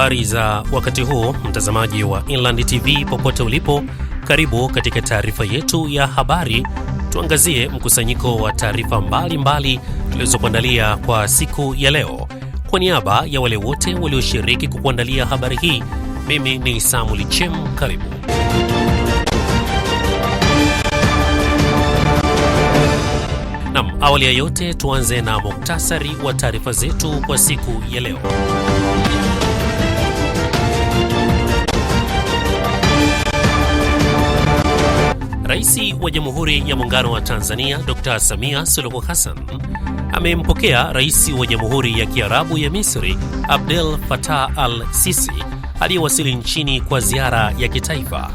Habari za wakati huu, mtazamaji wa Inland TV popote ulipo, karibu katika taarifa yetu ya habari. Tuangazie mkusanyiko wa taarifa mbalimbali tulizokuandalia kwa siku ya leo. Kwa niaba ya wale wote walioshiriki kukuandalia habari hii, mimi ni Samuel Chem, karibu. Awali ya yote tuanze na muktasari wa taarifa zetu kwa siku ya leo. Rais wa Jamhuri ya Muungano wa Tanzania Dr. Samia Suluhu Hassan amempokea Rais wa Jamhuri ya Kiarabu ya Misri Abdel Fattah al-Sisi aliyewasili nchini kwa ziara ya kitaifa.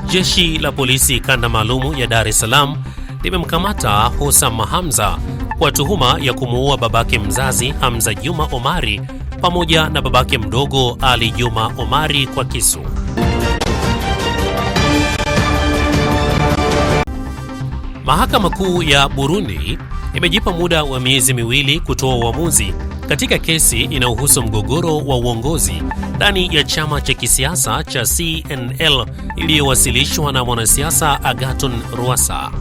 Jeshi la polisi kanda maalumu ya Dar es Salaam limemkamata Hossam Hamza kwa tuhuma ya kumuua babake mzazi Hamza Juma Omari pamoja na babake mdogo Ali Juma Omari kwa kisu. Mahakama Kuu ya Burundi imejipa muda wa miezi miwili kutoa uamuzi katika kesi inayohusu mgogoro wa uongozi ndani ya chama cha kisiasa cha CNL iliyowasilishwa na mwanasiasa Agathon Rwasa.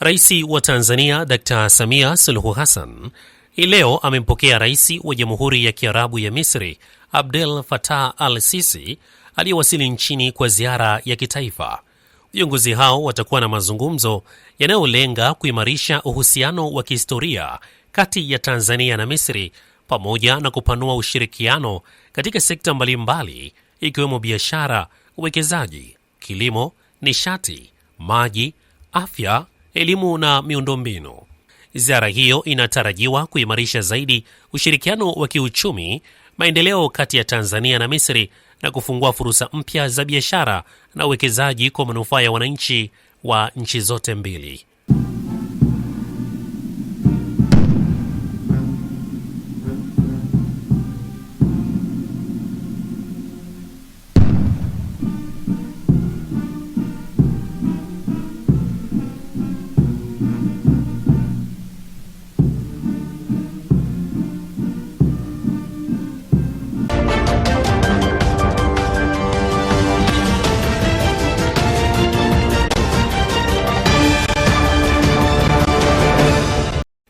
Rais wa Tanzania Dr. Samia Suluhu Hassan leo amempokea Rais wa Jamhuri ya Kiarabu ya Misri Abdel Fattah al-Sisi aliyewasili nchini kwa ziara ya kitaifa. Viongozi hao watakuwa na mazungumzo yanayolenga kuimarisha uhusiano wa kihistoria kati ya Tanzania na Misri pamoja na kupanua ushirikiano katika sekta mbalimbali ikiwemo biashara, uwekezaji, kilimo, nishati, maji, afya, elimu na miundombinu. Ziara hiyo inatarajiwa kuimarisha zaidi ushirikiano wa kiuchumi, maendeleo kati ya Tanzania na Misri na kufungua fursa mpya za biashara na uwekezaji kwa manufaa ya wananchi wa nchi zote mbili.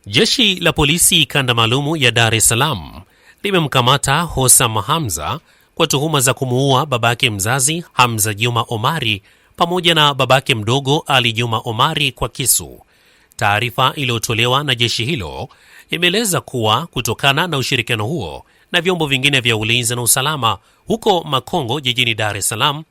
Jeshi la polisi kanda maalumu ya Dar es Salaam limemkamata Hossam Hamza kwa tuhuma za kumuua babake mzazi Hamza Juma Omari pamoja na babake mdogo Ali Juma Omari kwa kisu. Taarifa iliyotolewa na jeshi hilo imeeleza kuwa kutokana na ushirikiano huo na vyombo vingine vya ulinzi na usalama huko Makongo jijini Dar es Salaam,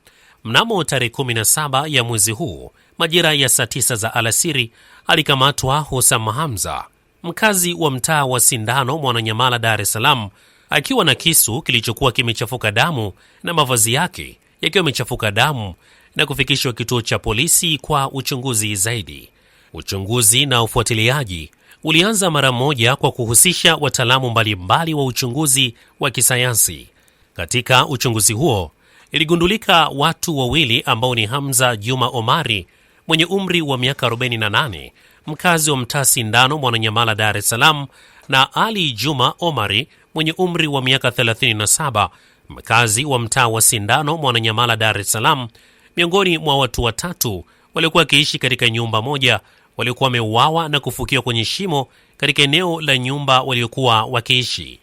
mnamo tarehe 17 ya mwezi huu majira ya saa 9 za alasiri alikamatwa Hossam Hamza, mkazi wa mtaa wa Sindano Mwananyamala, Dar es Salaam, akiwa na kisu kilichokuwa kimechafuka damu na mavazi yake yakiwa yamechafuka damu na kufikishwa kituo cha polisi kwa uchunguzi zaidi. Uchunguzi na ufuatiliaji ulianza mara moja kwa kuhusisha wataalamu mbalimbali wa uchunguzi wa kisayansi. Katika uchunguzi huo iligundulika watu wawili ambao ni Hamza Juma Omari mwenye umri wa miaka 48, mkazi wa mtaa Sindano Mwananyamala, Dar es Salaam, na Ali Juma Omari mwenye umri wa miaka 37, mkazi wa mtaa wa Sindano Mwananyamala, Dar es Salaam, miongoni mwa watu watatu waliokuwa wakiishi katika nyumba moja waliokuwa wameuawa na kufukiwa kwenye shimo katika eneo la nyumba waliokuwa wakiishi.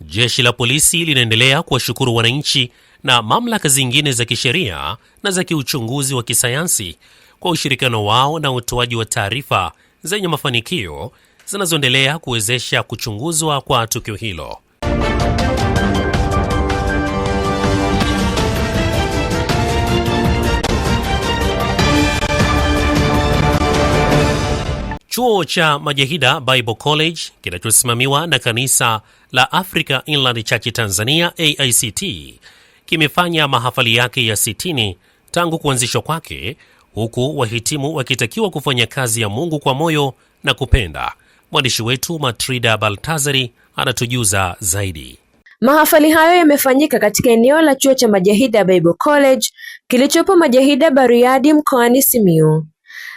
Jeshi la polisi linaendelea kuwashukuru wananchi na mamlaka zingine za kisheria na za kiuchunguzi wa kisayansi kwa ushirikiano wao na utoaji wa taarifa zenye mafanikio zinazoendelea kuwezesha kuchunguzwa kwa tukio hilo. Chuo cha Majahida Bible College kinachosimamiwa na kanisa la Africa Inland Church Tanzania AICT kimefanya mahafali yake ya 60 tangu kuanzishwa kwake, huku wahitimu wakitakiwa kufanya kazi ya Mungu kwa moyo na kupenda. Mwandishi wetu Matrida Baltazari anatujuza zaidi. Mahafali hayo yamefanyika katika eneo la chuo cha Majahida Bible College kilichopo Majahida Bariadi mkoani Simiyu.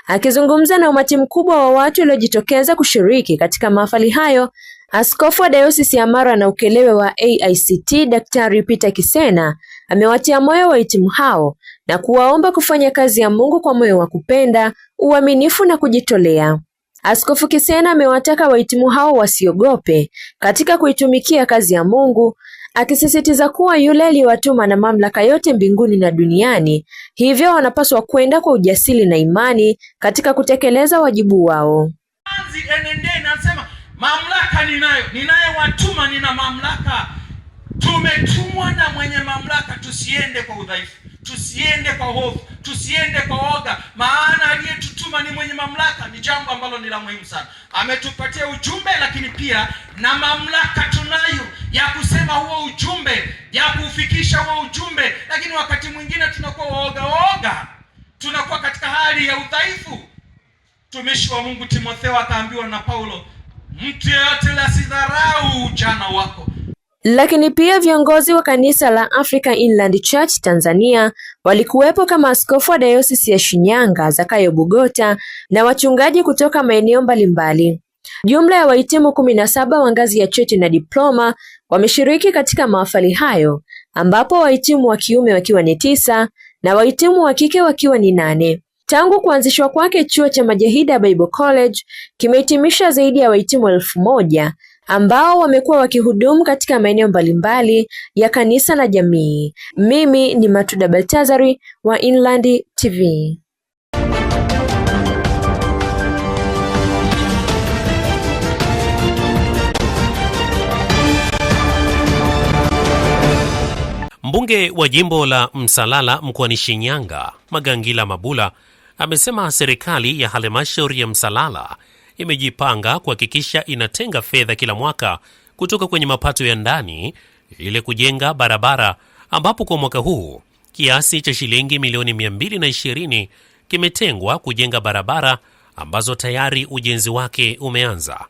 Akizungumza na umati mkubwa wa watu waliojitokeza kushiriki katika mahafali hayo, Askofu wa Dayosisi ya Mara na Ukerewe wa AICT Daktari Peter Kisena amewatia moyo wahitimu hao na kuwaomba kufanya kazi ya Mungu kwa moyo wa kupenda, uaminifu na kujitolea. Askofu Kisena amewataka wahitimu hao wasiogope katika kuitumikia kazi ya Mungu, akisisitiza kuwa yule aliyewatuma na mamlaka yote mbinguni na duniani, hivyo wanapaswa kwenda kwa ujasiri na imani katika kutekeleza wajibu wao. Nasema mamlaka ninayewatuma, nina mamlaka. Tumetumwa na mwenye mamlaka, tusiende kwa udhaifu, tusiende kwa hofu, tusiende kwa woga, maana aliyetutuma ni mwenye mamlaka. Ni jambo ambalo ni la muhimu sana. Ametupatia ujumbe, lakini pia na mamlaka tunayo ya kusema huo ujumbe, ya kufikisha huo ujumbe, lakini wakati mwingine tunakuwa woga, tunakuwa katika hali ya udhaifu. Mtumishi wa Mungu Timotheo akaambiwa na Paulo, mtu yeyote asidharau ujana wako. Lakini pia viongozi wa kanisa la African Inland Church Tanzania walikuwepo kama askofu wa Dayosisi ya Shinyanga Zakayo Bugota na wachungaji kutoka maeneo mbalimbali. Jumla ya wahitimu 17 wa ngazi ya cheti na diploma wameshiriki katika mahafali hayo, ambapo wahitimu wa kiume wakiwa ni 9 na wahitimu wa kike wakiwa ni 8. Tangu kuanzishwa kwake, chuo cha Majahida Bible College kimehitimisha zaidi ya wahitimu 1000 ambao wamekuwa wakihudumu katika maeneo mbalimbali ya kanisa na jamii. Mimi ni Matuda Baltazari wa Inland TV. Mbunge wa jimbo la Msalala mkoani Shinyanga, Magangila Mabula, amesema serikali ya halmashauri ya Msalala imejipanga kuhakikisha inatenga fedha kila mwaka kutoka kwenye mapato ya ndani ili kujenga barabara, ambapo kwa mwaka huu kiasi cha shilingi milioni 220 kimetengwa kujenga barabara ambazo tayari ujenzi wake umeanza.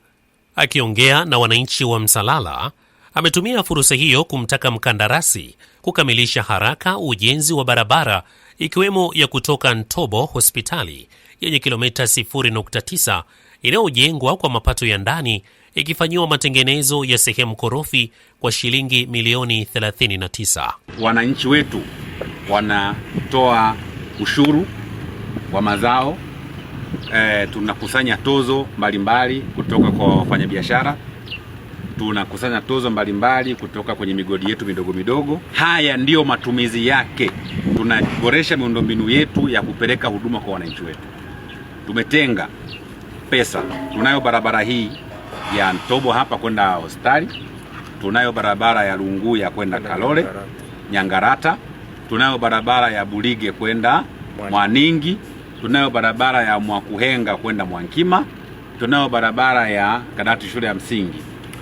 Akiongea na wananchi wa Msalala, ametumia fursa hiyo kumtaka mkandarasi kukamilisha haraka ujenzi wa barabara ikiwemo ya kutoka Ntobo hospitali yenye kilomita 0.9 inayojengwa kwa mapato ya ndani ikifanyiwa matengenezo ya sehemu korofi kwa shilingi milioni 39. Wananchi wetu wanatoa ushuru wa mazao, tunakusanya tozo mbalimbali kutoka kwa wafanyabiashara, tunakusanya tozo mbalimbali kutoka kwenye migodi yetu midogo midogo. Haya ndiyo matumizi yake. Tunaboresha miundombinu yetu ya kupeleka huduma kwa wananchi wetu. Tumetenga pesa. Tunayo barabara hii ya Ntobo hapa kwenda hospitali, tunayo barabara ya Lunguya kwenda Kalole Nyangarata, tunayo barabara ya Bulige kwenda Mwaningi, tunayo barabara ya Mwakuhenga kwenda Mwankima, tunayo barabara ya Kadati shule ya msingi.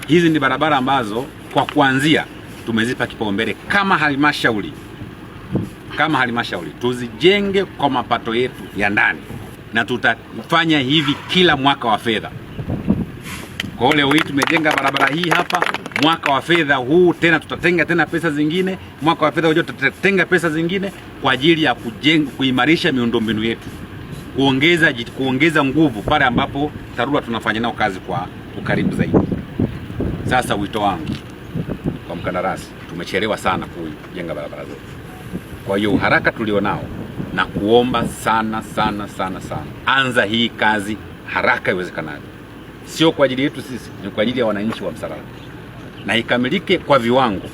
Hizi ni barabara ambazo kwa kuanzia tumezipa kipaumbele kama halmashauri. Tuzijenge kwa mapato yetu ya ndani, na tutafanya hivi kila mwaka wa fedha. Kwa leo hii tumejenga barabara hii hapa, mwaka wa fedha huu tena tutatenga tena pesa zingine, mwaka wa fedha ujao tutatenga pesa zingine kwa ajili ya kuimarisha miundombinu yetu, kuongeza nguvu pale ambapo TARURA tunafanya nao kazi kwa ukaribu zaidi. Sasa wito wangu kwa mkandarasi, tumechelewa sana kujenga barabara zetu. Kwa hiyo haraka tulionao na kuomba sana, anza hii kazi haraka iwezekanavyo. Sio kwa ajili yetu sisi, ni kwa ajili ya wananchi wa Msalala, na ikamilike kwa viwango.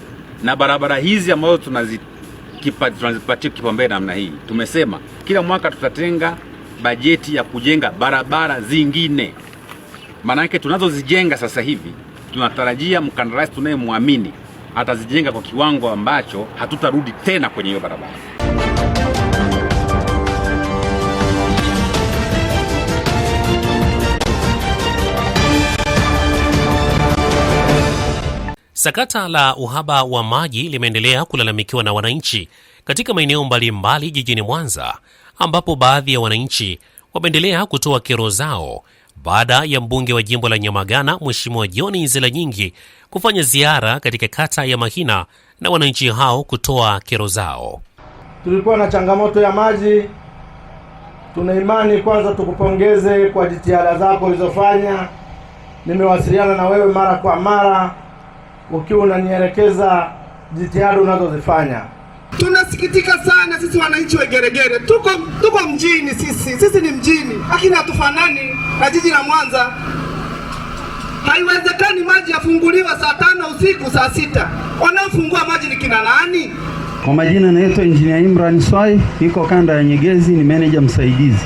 Na barabara hizi ambazo tunazipatia kipaumbele namna hii, tumesema kila mwaka tutatenga bajeti ya kujenga barabara zingine. Maana yake tunazozijenga sasa hivi tunatarajia mkandarasi tunayemwamini atazijenga kwa kiwango ambacho hatutarudi tena kwenye hiyo barabara. Sakata la uhaba wa maji limeendelea kulalamikiwa na wananchi katika maeneo mbalimbali jijini Mwanza, ambapo baadhi ya wananchi wameendelea kutoa kero zao baada ya mbunge wa jimbo la Nyamagana Mheshimiwa John Nzelanyingi kufanya ziara katika kata ya Mahina na wananchi hao kutoa kero zao. Tulikuwa na changamoto ya maji. Tuna imani kwanza tukupongeze kwa jitihada zako ulizofanya. Nimewasiliana na wewe mara kwa mara ukiwa unanielekeza jitihada unazozifanya. Tunasikitika sana sisi wananchi wa Geregere. Tuko mjini sisi ni mjini, lakini hatufanani na jiji la Mwanza. Haiwezekani maji yafunguliwa saa 5 usiku, saa 6. Wanaofungua maji ni kina nani? Kwa majina naitwa Engineer Imran Swai, niko kanda ya Nyegezi, ni manager msaidizi.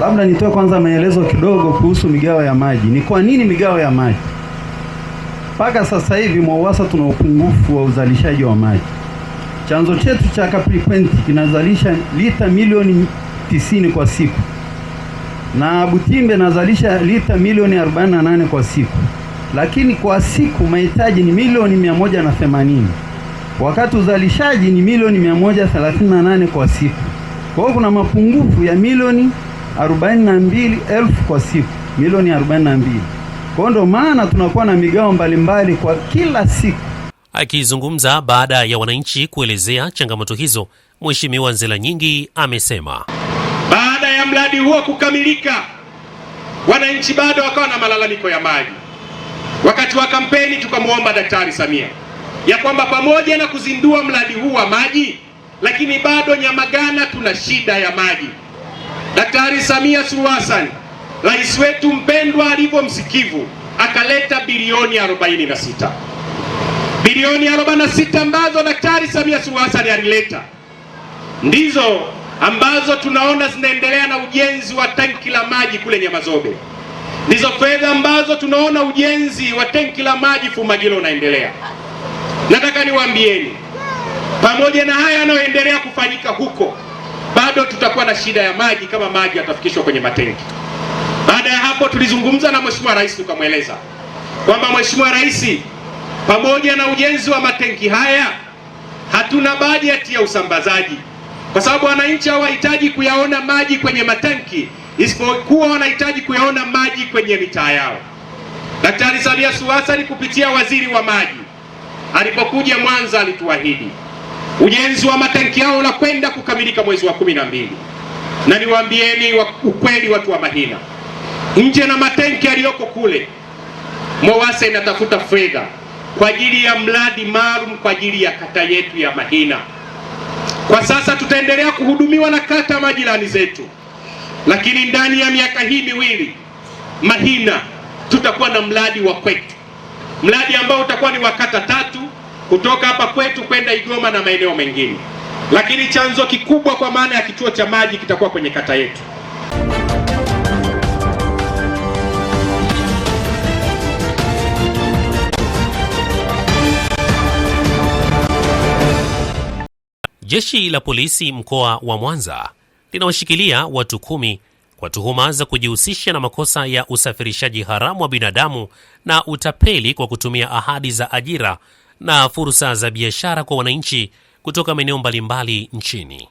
Labda nitoe kwanza maelezo kidogo kuhusu migao ya maji. Ni kwa nini migao ya maji? Mpaka sasa hivi Mwawasa tuna upungufu wa uzalishaji wa maji. Chanzo chetu cha Kapilikwenti kinazalisha lita milioni 90 kwa siku. Na Butimbe nazalisha lita milioni 48 kwa siku. Lakini kwa siku mahitaji ni milioni 180. Wakati uzalishaji ni milioni 138 kwa siku. Kwa hiyo kuna mapungufu ya milioni 42,000 kwa siku, milioni 42. Kwa ndo maana tunakuwa na migao mbalimbali kwa kila siku. Akizungumza baada ya wananchi kuelezea changamoto hizo, Mheshimiwa Nzelanyingi amesema baada ya mradi huo kukamilika, wananchi bado wakawa na malalamiko ya maji. Wakati wa kampeni tukamwomba Daktari Samia ya kwamba pamoja na kuzindua mradi huu wa maji, lakini bado Nyamagana tuna shida ya maji. Daktari Samia Suluhu Hassan, rais wetu mpendwa, alivyo msikivu, akaleta bilioni 46. Bilioni 46 ambazo Daktari Samia Suluhu Hassan alileta ndizo ambazo tunaona zinaendelea na ujenzi wa tanki la maji kule Nyamazobe. Ndizo fedha ambazo tunaona ujenzi wa tanki la maji Fumagilo unaendelea. Nataka niwaambieni, pamoja na haya yanayoendelea kufanyika huko, bado tutakuwa na shida ya maji kama maji yatafikishwa kwenye matenki. Baada ya hapo tulizungumza na Mheshimiwa Rais, tukamweleza kwamba Mheshimiwa Rais, pamoja na ujenzi wa matenki haya hatuna bajeti ya usambazaji, kwa sababu wananchi hawahitaji kuyaona maji kwenye matanki, isipokuwa wanahitaji kuyaona maji kwenye mitaa yao. Daktari Samia Suluhu Hassan kupitia waziri wa maji alipokuja Mwanza alituahidi ujenzi wa matanki yao unakwenda kukamilika mwezi wa 12. Na niwaambieni ukweli, watu wa Mahina, nje na matanki yaliyoko kule, Mwawasa inatafuta fedha kwa ajili ya mradi maalum kwa ajili ya kata yetu ya Mahina. Kwa sasa tutaendelea kuhudumiwa na kata majirani zetu, lakini ndani ya miaka hii miwili Mahina tutakuwa na mradi wa kwetu, mradi ambao utakuwa ni wa kata 3 kutoka hapa kwetu kwenda Igoma na maeneo mengine, lakini chanzo kikubwa kwa maana ya kituo cha maji kitakuwa kwenye kata yetu. Jeshi la polisi mkoa wa Mwanza linawashikilia watu 10 kwa tuhuma za kujihusisha na makosa ya usafirishaji haramu wa binadamu na utapeli kwa kutumia ahadi za ajira na fursa za biashara kwa wananchi kutoka maeneo mbalimbali nchini.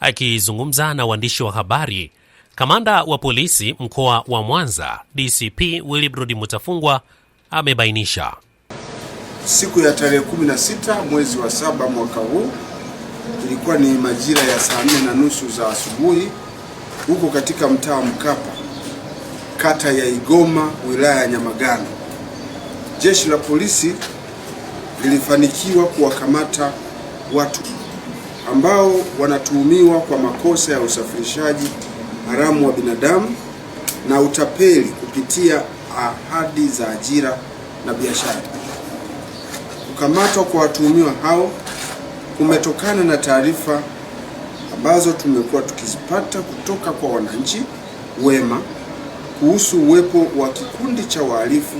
Akizungumza na waandishi wa habari, kamanda wa polisi mkoa wa Mwanza DCP Willibrod Mutafungwa amebainisha siku ya tarehe 16 mwezi wa 7 mwaka huu, ilikuwa ni majira ya saa 4:30 za asubuhi, huko katika mtaa Mkapa, kata ya Igoma, wilaya ya Nyamagana, jeshi la polisi lilifanikiwa kuwakamata watu ambao wanatuhumiwa kwa makosa ya usafirishaji haramu wa binadamu na utapeli kupitia ahadi za ajira na biashara. Kukamatwa kwa watuhumiwa hao kumetokana na taarifa ambazo tumekuwa tukizipata kutoka kwa wananchi wema kuhusu uwepo wa kikundi cha wahalifu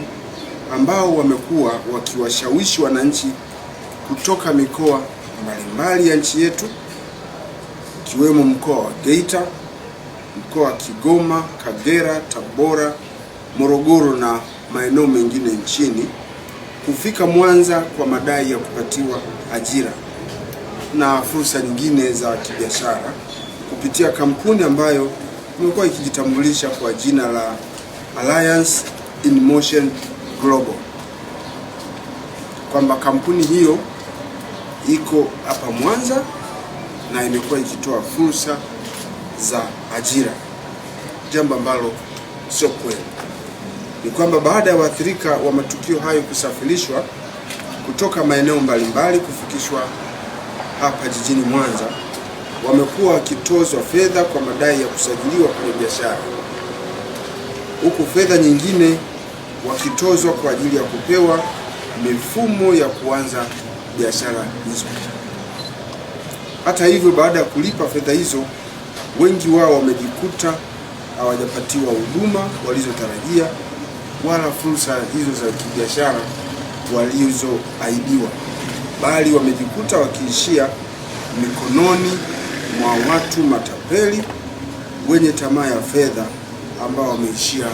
ambao wamekuwa wakiwashawishi wananchi kutoka mikoa mbalimbali ya nchi yetu, ikiwemo mkoa wa Geita, mkoa wa Kigoma, Kagera, Tabora, Morogoro na maeneo mengine nchini, kufika Mwanza kwa madai ya kupatiwa ajira na fursa nyingine za kibiashara kupitia kampuni ambayo imekuwa ikijitambulisha kwa jina la Alliance in Motion Global, kwamba kampuni hiyo iko hapa Mwanza na imekuwa ikitoa fursa za ajira, jambo ambalo sio kweli. Ni kwamba baada ya waathirika wa matukio hayo kusafirishwa kutoka maeneo mbalimbali kufikishwa hapa jijini Mwanza, wamekuwa wakitozwa fedha kwa madai ya kusajiliwa kwenye biashara, huku fedha nyingine wakitozwa kwa ajili ya kupewa mifumo ya kuanza biashara hizo. Hata hivyo, baada ya kulipa fedha hizo, wengi wao wamejikuta hawajapatiwa huduma walizotarajia wala fursa hizo za kibiashara walizoahidiwa, bali wamejikuta wakiishia mikononi mwa watu matapeli wenye tamaa ya fedha, ambao wameishia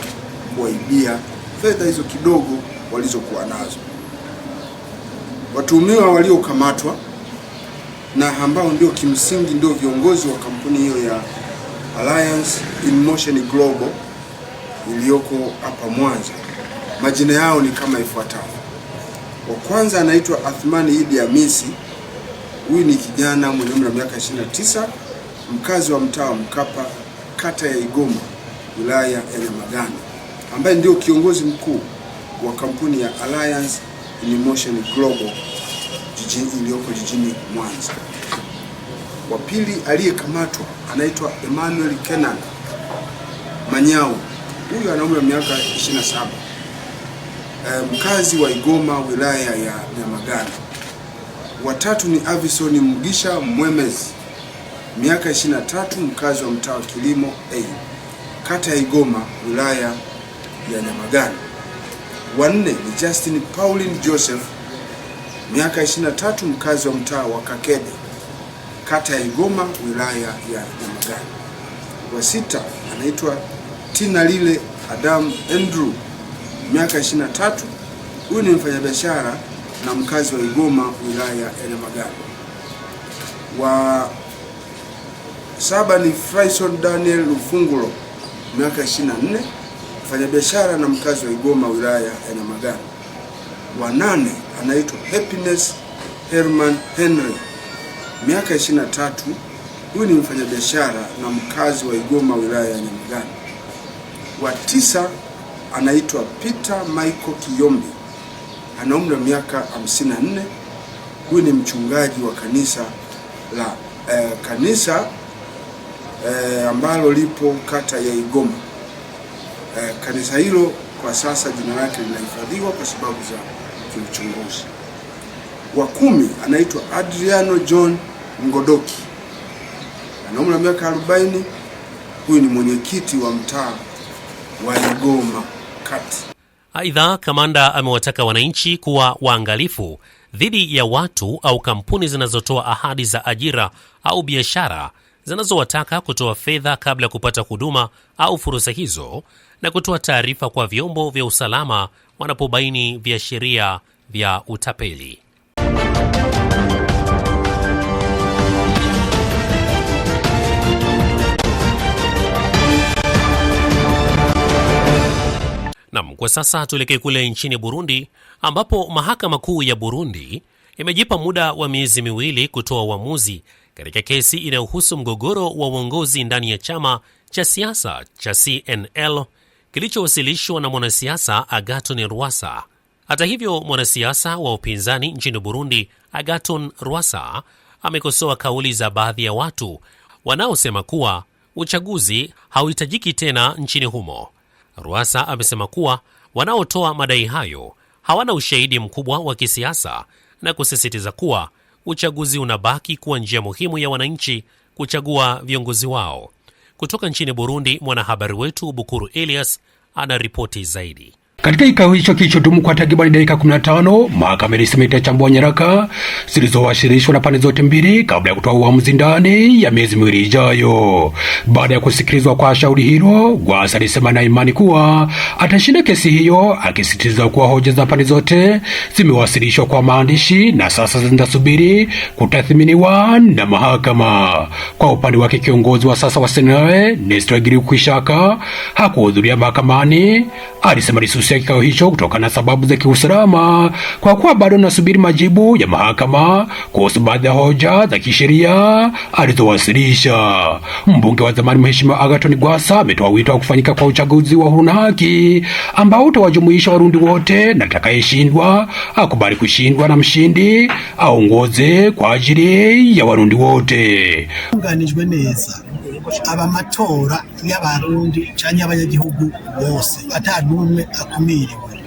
kuwaibia fedha hizo kidogo walizokuwa nazo. Watuhumiwa waliokamatwa na ambao ndio kimsingi ndio viongozi wa kampuni hiyo ya Alliance in Motion Global iliyoko hapa Mwanza, majina yao ni kama ifuatavyo. Wa kwanza anaitwa Athmani Idi Hamisi. Huyu ni kijana mwenye umri wa miaka 29, mkazi wa mtaa wa Mkapa, kata ya Igoma, wilaya ya Nyamagana, ambaye ndio kiongozi mkuu wa kampuni ya Alliance in Motion Global iliyoko jijini Mwanza. Wa pili aliyekamatwa anaitwa Emmanuel Kenan Manyau. Huyu ana umri wa miaka 27, mkazi wa Igoma, wilaya ya Nyamagana. Watatu ni Avison Mugisha Mwemezi, miaka 23, mkazi wa mtaa wa Kilimo A, kata ya Igoma, wilaya ya Nyamagana. Wanne ni Justin Pauline Joseph, miaka 23, mkazi wa mtaa wa Kakebe, kata ya Igoma, wilaya ya Nyamagana. Wa sita anaitwa Tina Lile Adam Andrew, miaka 23. Huyu ni mfanyabiashara na mkazi wa Igoma, wilaya ya Nyamagana. Wa saba ni Fryson Daniel Lufungulo, miaka 24, mfanyabiashara na mkazi wa Igoma, wilaya ya Nyamagana. Wa nane anaitwa Happiness Herman Henry, miaka 23. Huyu ni mfanyabiashara na mkazi wa Igoma, wilaya ya Nyamagana. Wa tisa anaitwa Peter Michael Kiyombi, ana umri wa miaka 54. Huyu ni mchungaji wa kanisa la ambalo lipo kata ya Igoma. Kanisa hilo kwa sasa jina lake linahifadhiwa kwa sababu za kiuchunguzi. Wa 10 anaitwa Adriano John Ngodoki, ana umri wa miaka 40. Huyu ni mwenyekiti wa mtaa wa Igoma kati. Aidha, kamanda amewataka wananchi kuwa waangalifu dhidi ya watu au kampuni zinazotoa ahadi za ajira au biashara zinazowataka kutoa fedha kabla ya kupata huduma au fursa hizo, na kutoa taarifa kwa vyombo vya usalama wanapobaini viashiria vya utapeli. Kwa sasa tuelekee kule nchini Burundi, ambapo mahakama kuu ya Burundi imejipa muda wa miezi miwili kutoa uamuzi katika kesi inayohusu mgogoro wa uongozi ndani ya chama cha siasa cha CNL kilichowasilishwa na mwanasiasa Agathon Rwasa. Hata hivyo, mwanasiasa wa upinzani nchini Burundi Agathon Rwasa amekosoa kauli za baadhi ya watu wanaosema kuwa uchaguzi hauhitajiki tena nchini humo. Rwasa amesema kuwa wanaotoa madai hayo hawana ushahidi mkubwa wa kisiasa na kusisitiza kuwa uchaguzi unabaki kuwa njia muhimu ya wananchi kuchagua viongozi wao. Kutoka nchini Burundi, mwanahabari wetu Bukuru Elias ana ripoti zaidi. Katika kikao hicho kilichodumu kwa takriban dakika 15, mahakama ilisema itachambua nyaraka zilizowasilishwa na pande zote mbili kabla ya kutoa uamuzi ndani ya miezi miwili ijayo. Baada ya kusikilizwa kwa shauri hilo, Gwasa alisema na imani kuwa atashinda kesi hiyo, akisisitiza kuwa hoja za pande zote zimewasilishwa kwa maandishi na sasa zinasubiri kutathminiwa na mahakama. Kwa upande wake, kiongozi wa sasa wa Senate Nestor Girukishaka hakuhudhuria mahakamani. Alisema lisusia kikao hicho kutokana na sababu za kiusalama, kwa kuwa bado nasubiri majibu ya mahakama kuhusu baadhi ya hoja za kisheria alizowasilisha. Mbunge wa zamani Mheshimiwa Agathon Gwasa ametoa wito wa kufanyika kwa uchaguzi wa huru na haki ambao utawajumuisha Warundi wote, na atakayeshindwa akubali kushindwa na mshindi aongoze kwa ajili ya Warundi wote. Tunganijwe neza abamatora y'abarundi cyane abanyagihugu bose atanumwe akumiriwe.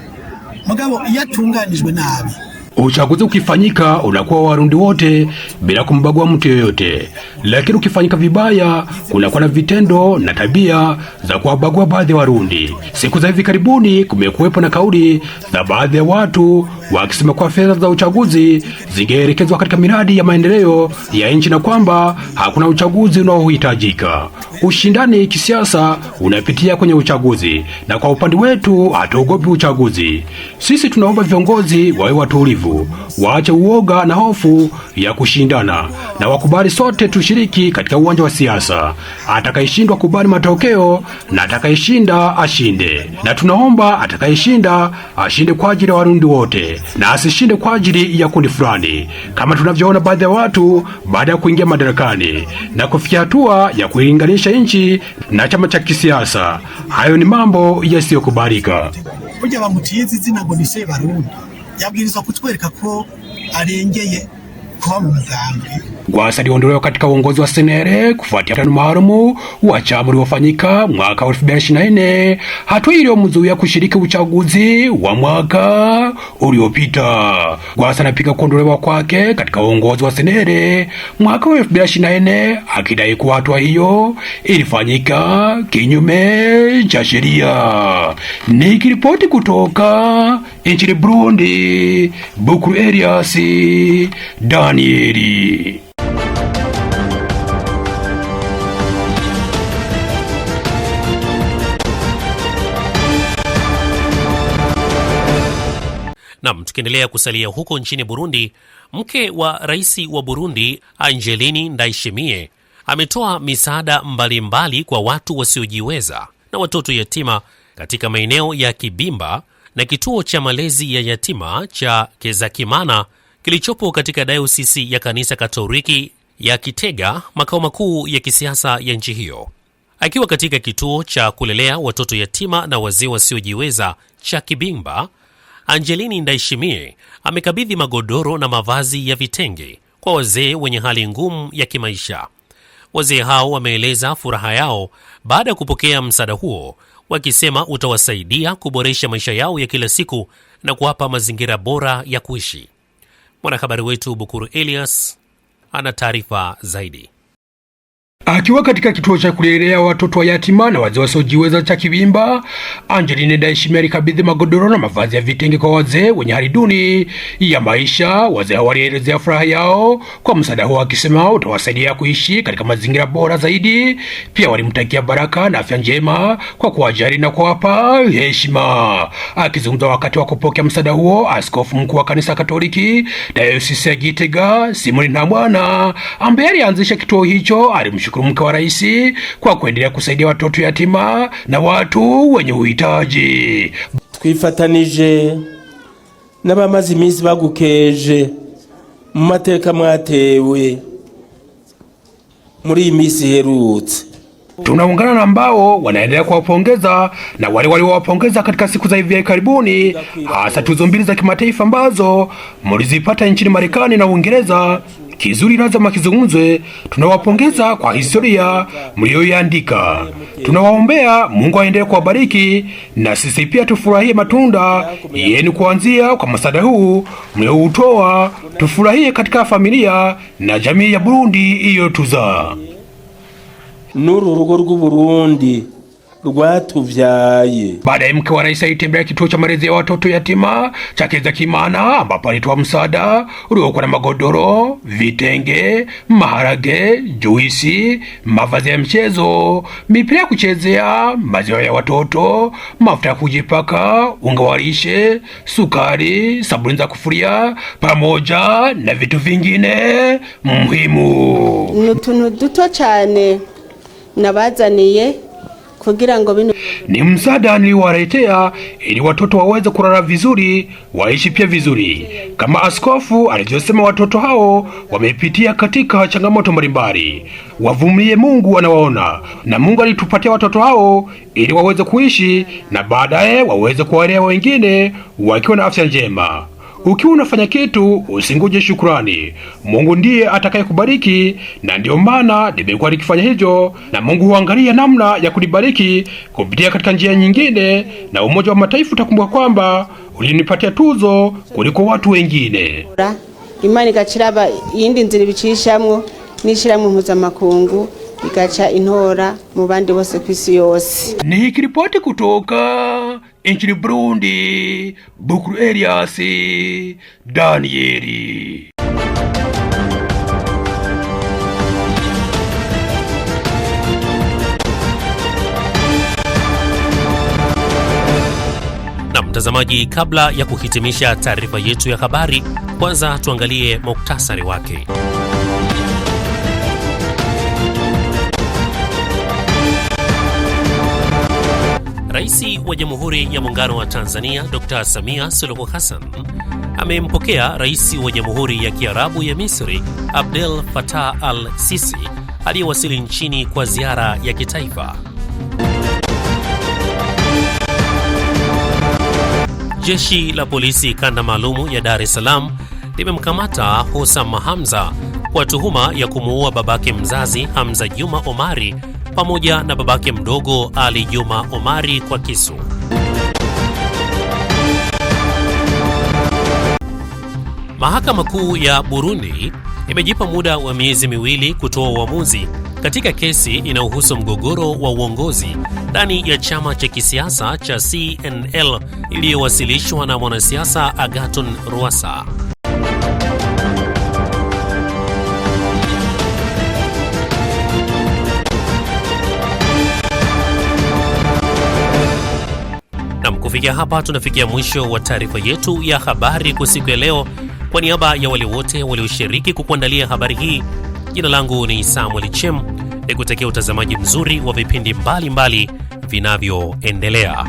Mugabo yatunganijwe nabi, uchaguzi ukifanyika unakuwa Warundi wote bila kumbagua mtu yoyote, lakini ukifanyika vibaya kunakuwa na vitendo na tabia za kuwabagua baadhi ya Warundi. Siku za hivi karibuni kumekuwepo na kauli za baadhi ya watu wakisema kwa fedha za uchaguzi zingeelekezwa katika miradi ya maendeleo ya nchi na kwamba hakuna uchaguzi unaohitajika. Ushindani kisiasa unapitia kwenye uchaguzi, na kwa upande wetu hatuogopi uchaguzi. Sisi tunaomba viongozi wawe watulivu, waache uoga na hofu ya kushindana, na wakubali sote tushiriki katika uwanja wa siasa. Atakayeshindwa kubali matokeo, na atakayeshinda ashinde. Na tunaomba atakayeshinda ashinde kwa ajili ya Warundi wote, na asishinde kwa ajili ya kundi fulani, kama tunavyoona baadhi ya watu baada ya kuingia madarakani na kufikia hatua ya kulinganisha nchi na chama cha kisiasa. Hayo ni mambo yasiyokubalika. Burya bamutiye izina ngo ni Sebarundi, yabwirizwa kutwereka ko arengeye kwa mugambi. Gwasa aliondolewa katika uongozi wa Senere kufuatia mkutano maalum wa chama uliofanyika mwaka 2024, hatua iliyomzuia kushiriki uchaguzi wa mwaka uliopita. Gwasa anapinga kuondolewa kwake katika uongozi wa Senere mwaka 2024, akidai kuwa hatua hiyo ilifanyika kinyume cha sheria. Nikiripoti kutoka nchini Burundi, Bukuru Elias Danieli. Nam, tukiendelea kusalia huko nchini Burundi, mke wa rais wa Burundi Angeline Ndayishimiye ametoa misaada mbalimbali kwa watu wasiojiweza na watoto yatima katika maeneo ya Kibimba na kituo cha malezi ya yatima cha Kezakimana kilichopo katika dayosisi ya kanisa Katoliki ya Kitega, makao makuu ya kisiasa ya nchi hiyo. Akiwa katika kituo cha kulelea watoto yatima na wazee wasiojiweza cha Kibimba, Angeline Ndayishimiye amekabidhi magodoro na mavazi ya vitenge kwa wazee wenye hali ngumu ya kimaisha. Wazee hao wameeleza furaha yao baada ya kupokea msaada huo, wakisema utawasaidia kuboresha maisha yao ya kila siku na kuwapa mazingira bora ya kuishi. Mwanahabari wetu Bukuru Elias ana taarifa zaidi. Akiwa katika kituo cha kulelea watoto wa yatima na wazee wasiojiweza cha Kibimba, Angeline Ndayishimiye alikabidhi magodoro na mavazi ya vitenge kwa wazee wenye hali duni ya maisha. Wazee walielezea furaha yao kwa msaada huo, akisema utawasaidia kuishi katika mazingira bora zaidi. Pia walimtakia baraka na afya njema kwa kuwajali na kuwapa heshima. Akizungumza wakati wa kupokea msaada huo, askofu mkuu wa kanisa Katoliki dayosisi ya Gitega Simoni Ntamwana, ambaye alianzisha kituo hicho, alimshukuru mke wa rais kwa kuendelea kusaidia watoto yatima na watu wenye uhitaji. Twifatanije n'abamaze iminsi bagukeje mu mateka mwatewe muri iyi minsi herutse. Tunaungana na ambao wanaendelea kuwapongeza na wale waliowapongeza katika siku za hivi karibuni, hasa tuzo mbili za kimataifa ambazo mlizipata nchini Marekani na Uingereza. Kizuri lazima kizungumzwe. Tunawapongeza kwa historia mlioiandika. Tunawaombea Mungu aendelee kuwabariki, na sisi pia tufurahie matunda yenu kuanzia kwa msaada huu mlioutoa. Tufurahie katika familia na jamii ya Burundi iyo tuzaa. N'uru rugo rw'u Burundi rwatuvyaye. Baadaye mke wa rais alitembelea kituo cha malezi ya watoto yatima cha Kezakimana ambapo alitoa msaada uliokuwa na magodoro, vitenge, maharage, juisi, mavazi ya mchezo, mipira ya kuchezea, maziwa ya watoto, mafuta ya kujipaka, unga wa lishe, sukari, sabuni za kufuria pamoja na vitu vingine muhimu. Nutuntu duto cyane nabazaniye kugira ngo bino ni msaada niliowaletea ili watoto waweze kulala vizuri, waishi pia vizuri. Kama askofu alivyosema, watoto hao wamepitia katika changamoto mbalimbali, wavumilie, Mungu anawaona, na Mungu alitupatia watoto hao ili waweze kuishi na baadaye waweze kuwalea wengine wakiwa na afya njema. Ukiwa unafanya kitu usingoje shukrani. Mungu ndiye atakayekubariki, na ndio maana nimekuwa nikifanya hivyo, na Mungu huangalia namna ya kulibariki kupitia katika njia nyingine, na Umoja wa Mataifa utakumbuka kwamba ulinipatia tuzo kuliko watu wengine. Imana igaciraba yindi nzira bicishamwe n'ishiramwe mpuzamakungu ikacha intora mu bandi bose kwisi yose. Nikiripoti kutoka nchini Burundi, Bukuru Elias Danieli. Na mtazamaji, kabla ya kuhitimisha taarifa yetu ya habari, kwanza tuangalie muktasari wake. Rais wa Jamhuri ya Muungano wa Tanzania Dr. Samia Suluhu Hassan amempokea Rais wa Jamhuri ya Kiarabu ya Misri Abdel Fattah al-Sisi aliyewasili nchini kwa ziara ya kitaifa. Jeshi la polisi kanda maalumu ya Dar es Salaam limemkamata Hossam Hamza kwa tuhuma ya kumuua babake mzazi Hamza Juma Omari pamoja na babake mdogo Ali Juma Omari kwa kisu. Mahakama Kuu ya Burundi imejipa muda wa miezi miwili kutoa uamuzi katika kesi inayohusu mgogoro wa uongozi ndani ya chama cha kisiasa cha CNL iliyowasilishwa na mwanasiasa Agathon Rwasa. Na kufikia hapa tunafikia mwisho wa taarifa yetu ya habari kwa siku ya leo. Kwa niaba ya wale wote walioshiriki kukuandalia habari hii, jina langu ni Samuel Chem, nikutakia utazamaji mzuri wa vipindi mbalimbali vinavyoendelea.